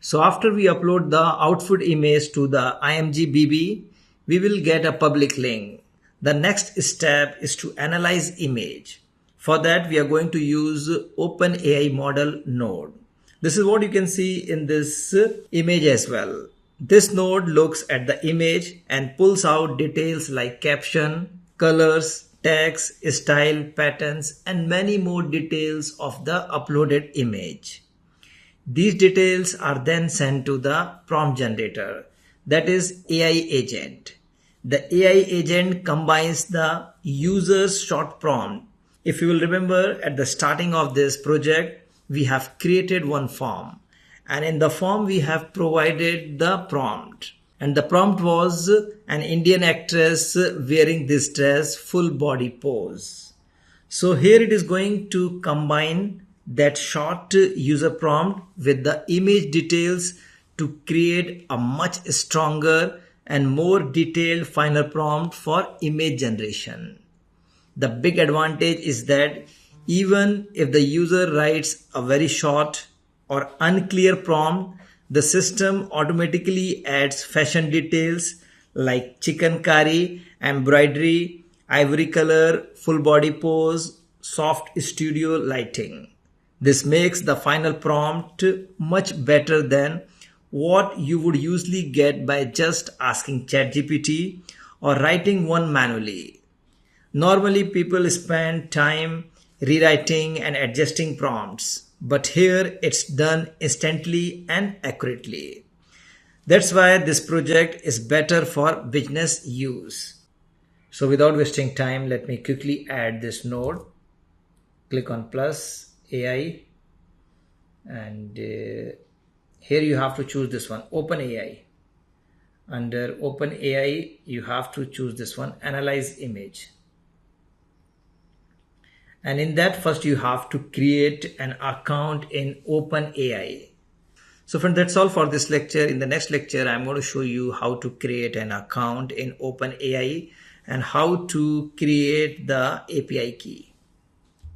So after we upload the output image to the IMGBB, we will get a public link. The next step is to analyze image. For that, we are going to use OpenAI model node. This is what you can see in this image as well. This node looks at the image and pulls out details like caption, colors, text, style, patterns, and many more details of the uploaded image. These details are then sent to the prompt generator, that is AI agent. The AI agent combines the user's short prompt. If you will remember, at the starting of this project, we have created one form, and in the form we have provided the prompt, and the prompt was an Indian actress wearing this dress, full body pose. So here it is going to combine that short user prompt with the image details to create a much stronger and more detailed final prompt for image generation. The big advantage is that even if the user writes a very short or unclear prompt, the system automatically adds fashion details like chicken curry, embroidery, ivory color, full body pose, soft studio lighting. This makes the final prompt much better than what you would usually get by just asking ChatGPT or writing one manually. Normally, people spend time rewriting and adjusting prompts, but here it's done instantly and accurately. That's why this project is better for business use. So without wasting time, let me quickly add this node. Click on plus AI, and here you have to choose this one, OpenAI. Under OpenAI, you have to choose this one, analyze image. And in that, first you have to create an account in OpenAI. So friends, that's all for this lecture. In the next lecture, I'm going to show you how to create an account in OpenAI and how to create the API key.